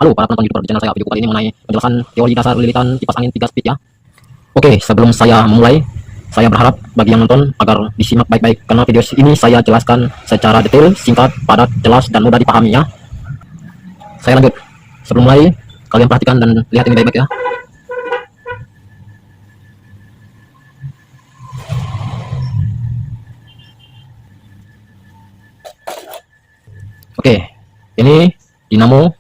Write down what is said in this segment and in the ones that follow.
Halo para penonton YouTube di channel saya. Video kali ini mengenai penjelasan teori dasar lilitan kipas angin 3 speed ya. Oke, sebelum saya memulai, saya berharap bagi yang nonton agar disimak baik-baik karena video ini saya jelaskan secara detail, singkat, padat, jelas dan mudah dipahami ya. Saya lanjut. Sebelum mulai, kalian perhatikan dan lihat ini baik-baik ya. Oke, ini dinamo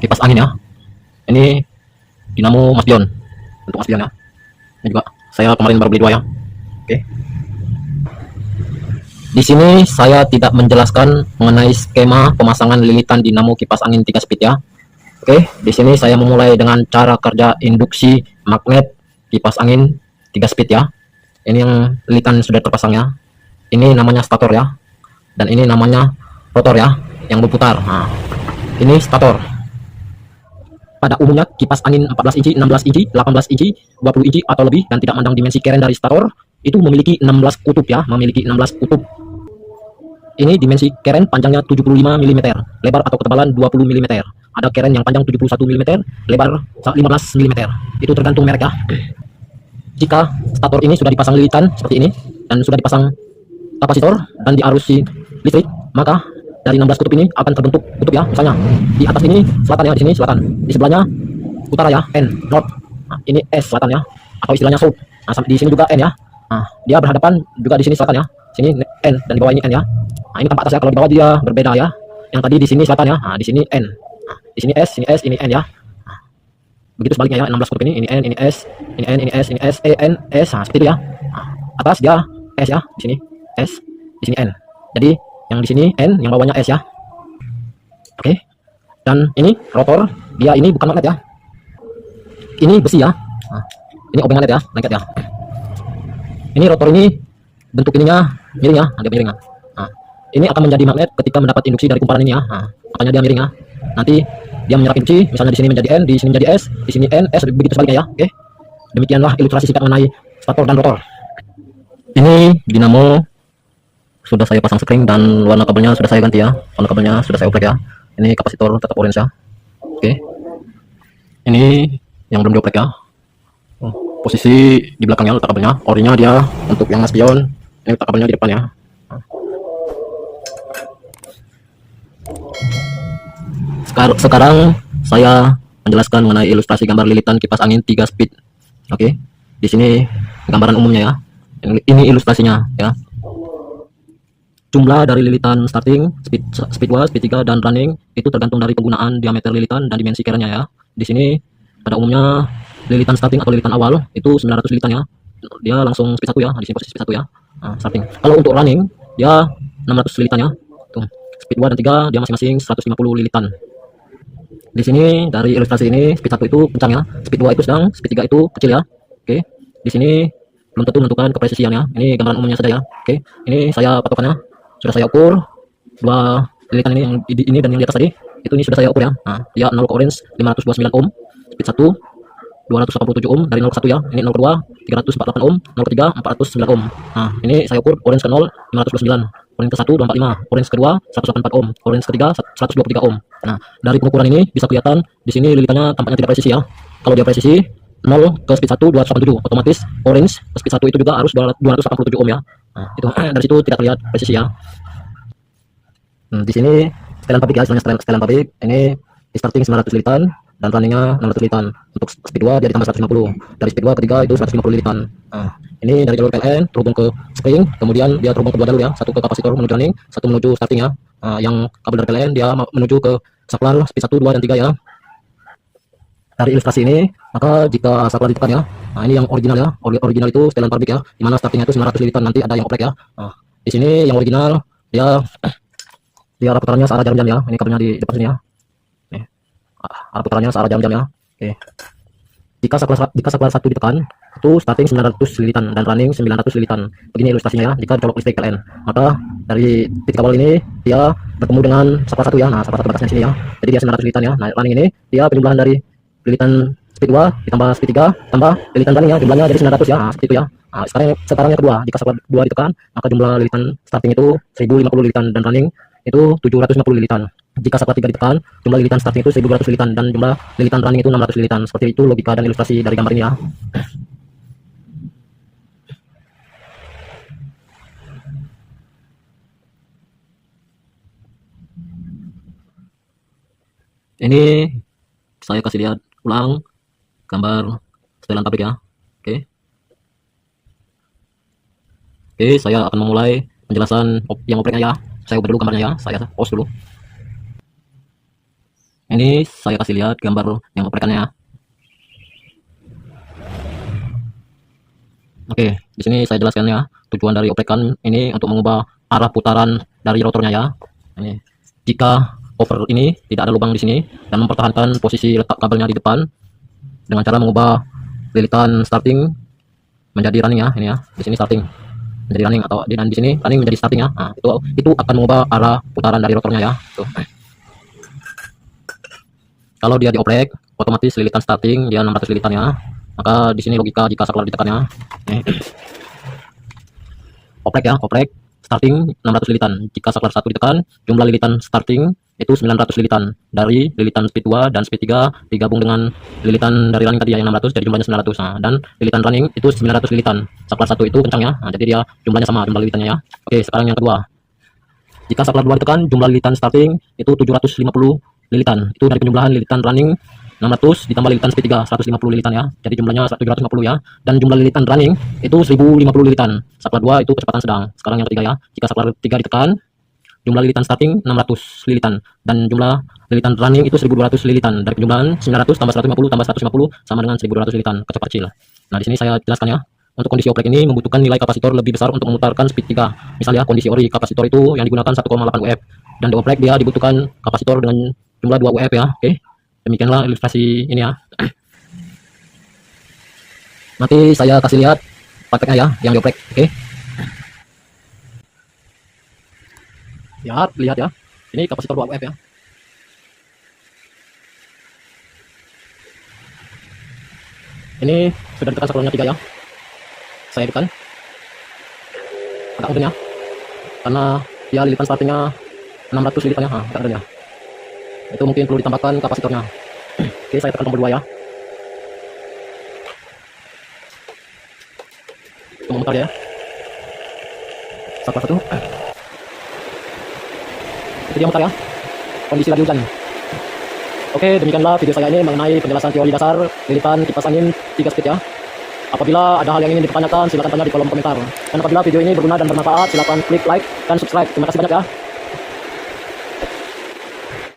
kipas angin ya. Ini dinamo Mas Dion, untuk Mas Dion ya. Ini juga saya kemarin baru beli 2 ya. Oke. Di sini saya tidak menjelaskan mengenai skema pemasangan lilitan dinamo kipas angin 3 speed ya. Oke, di sini saya memulai dengan cara kerja induksi magnet kipas angin 3 speed ya. Ini yang lilitan sudah terpasang ya. Ini namanya stator ya. Dan ini namanya rotor ya, yang berputar. Nah, ini stator. Pada umumnya kipas angin 14 inci, 16 inci, 18 inci, 20 inci atau lebih dan tidak memandang dimensi keren dari stator itu memiliki 16 kutub ya, memiliki 16 kutub. Ini dimensi keren panjangnya 75 mm, lebar atau ketebalan 20 mm. Ada keren yang panjang 71 mm, lebar 15 mm. Itu tergantung merek ya. Jika stator ini sudah dipasang lilitan seperti ini dan sudah dipasang kapasitor dan diarusi listrik, maka dari 16 kutub ini akan terbentuk kutub ya. Misalnya di atas ini selatan ya, di sini selatan, di sebelahnya utara ya, N, north. Nah, ini S selatan ya, atau istilahnya south. Nah, di sini juga N ya. Nah, dia berhadapan juga di sini selatan ya, sini N dan di bawah ini N ya. Nah, ini tempat atas ya, kalau di bawah dia berbeda ya. Yang tadi di sini selatan ya, nah, di sini N. Nah, di sini S, ini N ya. Nah, begitu sebaliknya ya, 16 kutub ini N, ini S, ini N, ini S, ini S, E, N, S. Nah, seperti itu ya. Nah, atas dia S ya, di sini S, di sini N. Jadi yang di sini N, yang bawahnya S ya. Oke. Dan ini rotor, dia ini bukan magnet ya. Ini besi ya. Nah, ini obeng magnet ya, lengket ya. Ini rotor ini bentuk ininya miring ya, agak miring ya. Nah, ini akan menjadi magnet ketika mendapat induksi dari kumparan ini ya. Nah, makanya dia miring ya. Nanti dia menyerap induksi, misalnya di sini menjadi N, di sini menjadi S, di sini N, S, begitu sebaliknya ya. Oke. Demikianlah ilustrasi singkat mengenai stator dan rotor. Ini dinamo sudah saya pasang spring dan warna kabelnya sudah saya ganti ya. Warna kabelnya sudah saya oprek ya. Ini kapasitor tetap orange ya. Oke. Ini yang belum dioprek ya. Posisi di belakangnya letak kabelnya. Orinya dia untuk yang Mas Dion. Ini letak kabelnya di depan ya. Sekarang saya menjelaskan mengenai ilustrasi gambar lilitan kipas angin 3 speed. Oke. Di sini gambaran umumnya ya. Ini ilustrasinya ya. Jumlah dari lilitan starting, speed 2, speed 3, dan running itu tergantung dari penggunaan diameter lilitan dan dimensi kerennya ya. Di sini pada umumnya lilitan starting atau lilitan awal itu 900 lilitan ya. Dia langsung speed 1 ya, di sini posisi speed 1 ya. Nah, starting. Kalau untuk running dia 600 lilitan ya. Tuh, speed 2 dan 3 dia masing-masing 150 lilitan. Di sini dari ilustrasi ini speed 1 itu kencang ya, speed 2 itu sedang, speed 3 itu kecil ya. Oke. Di sini belum tentu menentukan kepresisian ya. Ini gambaran umumnya saja ya. Oke. Ini saya patokannya sudah saya ukur 2 lilitan ini, yang ini dan yang di atas tadi itu, ini sudah saya ukur ya. Nah, dia 0 ke orange 529 ohm, speed 1 287 ohm dari 0 ke 1 ya. Ini 0 ke 2 348 ohm, 0 ke 3 409 ohm. Nah, ini saya ukur orange ke 0 529, orange ke 1 245, orange ke 2 184 ohm, orange ke 3 123 ohm. Nah, dari pengukuran ini bisa kelihatan di sini lilitannya tampaknya tidak presisi ya. Kalau dia presisi 0 ke speed 1 287, otomatis orange ke speed 1 itu juga harus 287 ohm ya. Nah, itu dari situ tidak terlihat presisi ya. Di sini setelan pabrik ya, istilahnya setelan pabrik. Ini starting 900 lilitan dan runningnya 600 lilitan. Untuk speed 2 dia ditambah 150. Dari speed 2 ke 3 itu 150 lilitan. Nah, ini dari jalur PLN terhubung ke spring, kemudian dia terhubung ke 2 jalur ya, satu ke kapasitor menuju running, satu menuju starting ya. Yang kabel dari PLN dia menuju ke saklar speed 1, 2 dan 3 ya. Dari ilustrasi ini, maka jika saklar ditekan ya, nah ini yang original ya, original itu setelan pabrik ya, dimana startingnya itu 900 lilitan, nanti ada yang oprek ya. Nah, di sini yang original dia arah putarannya searah jam-jam ya. Ini kabelnya di depan sini ya. Nih, arah putarannya searah jam-jam ya. Oke. Jika saklar 1 ditekan, itu starting 900 lilitan dan running 900 lilitan. Begini ilustrasinya ya. Jika colok listrik PLN, maka dari titik awal ini dia bertemu dengan saklar 1 ya. Nah, saklar 1 batasnya sini ya. Jadi dia 900 lilitan ya. Nah, running ini dia penjumlahan dari lilitan speed 2 ditambah speed 3 tambah lilitan running ya, jumlahnya jadi 900 ya. Nah, seperti itu ya. Nah, sekarang yang kedua, jika saklar 2 ditekan, maka jumlah lilitan starting itu 1050 lilitan dan running itu 750 lilitan. Jika saklar 3 ditekan, jumlah lilitan starting itu 1200 lilitan dan jumlah lilitan running itu 600 lilitan. Seperti itu logika dan ilustrasi dari gambar ini ya. Ini saya kasih lihat ulang gambar setelan pabrik ya. Oke. Oke, saya akan memulai penjelasan yang opreknya ya. Saya ubah dulu gambarnya ya. Saya pause dulu. Ini saya kasih lihat gambar yang oprekannya ya. Oke, di sini saya jelaskan ya. Tujuan dari oprekan ini untuk mengubah arah putaran dari rotornya ya. Ini jika cover ini tidak ada lubang di sini dan mempertahankan posisi letak kabelnya di depan dengan cara mengubah lilitan starting menjadi running ya. Ini ya, di sini starting menjadi running atau di sini running menjadi starting ya. Nah, itu akan mengubah arah putaran dari rotornya ya. Tuh. Kalau dia dioprek, otomatis lilitan starting dia 600 lilitan ya. Maka di sini logika jika saklar ditekan ya. Oprek ya, oprek starting 600 lilitan. Jika saklar 1 ditekan, jumlah lilitan starting itu 900 lilitan. Dari lilitan speed 2 dan speed 3 digabung dengan lilitan dari running tadi yang 600 jadi jumlahnya 900. Nah, dan lilitan running itu 900 lilitan. Saklar 1 itu kencang ya. Nah, jadi dia jumlahnya sama jumlah lilitannya ya. Oke, sekarang yang kedua. Jika saklar 2 ditekan, jumlah lilitan starting itu 750 lilitan. Itu dari penjumlahan lilitan running 600 ditambah lilitan speed 3 150 lilitan ya. Jadi jumlahnya 750 ya. Dan jumlah lilitan running itu 1050 lilitan. Saklar 2 itu kecepatan sedang. Sekarang yang ketiga ya. Jika saklar 3 ditekan, jumlah lilitan starting 600 lilitan dan jumlah lilitan running itu 1200 lilitan. Dari penjumlahan 900 tambah 150 tambah 150 sama dengan 1200 lilitan kecepatan kecil. Nah, di sini saya jelaskan ya. Untuk kondisi oprek ini membutuhkan nilai kapasitor lebih besar untuk memutarkan speed 3. Misalnya kondisi ori kapasitor itu yang digunakan 1,8 UF dan di oprek dia dibutuhkan kapasitor dengan jumlah 2 UF ya. Oke. Demikianlah ilustrasi ini ya. Nanti saya kasih lihat prakteknya ya yang dioprek. Oke. Lihat ya. Ini kapasitor 2 UF ya. Ini sudah ditekan saklarnya 3 ya. Saya tekan. Agak mungkin ya. Karena dia lilitan startingnya 600 lilitan ya. Agak ada ya. Itu mungkin perlu ditambahkan kapasitornya. Oke, saya tekan tombol 2 ya. Itu memutar ya. Saklar 1. Itu dia mutar ya. Kondisi lagi hujan. Oke, demikianlah video saya ini mengenai penjelasan teori dasar lilitan kipas angin 3 speed ya. Apabila ada hal yang ingin dipertanyakan, silakan tanya di kolom komentar. Dan apabila video ini berguna dan bermanfaat, silakan klik like dan subscribe. Terima kasih banyak ya.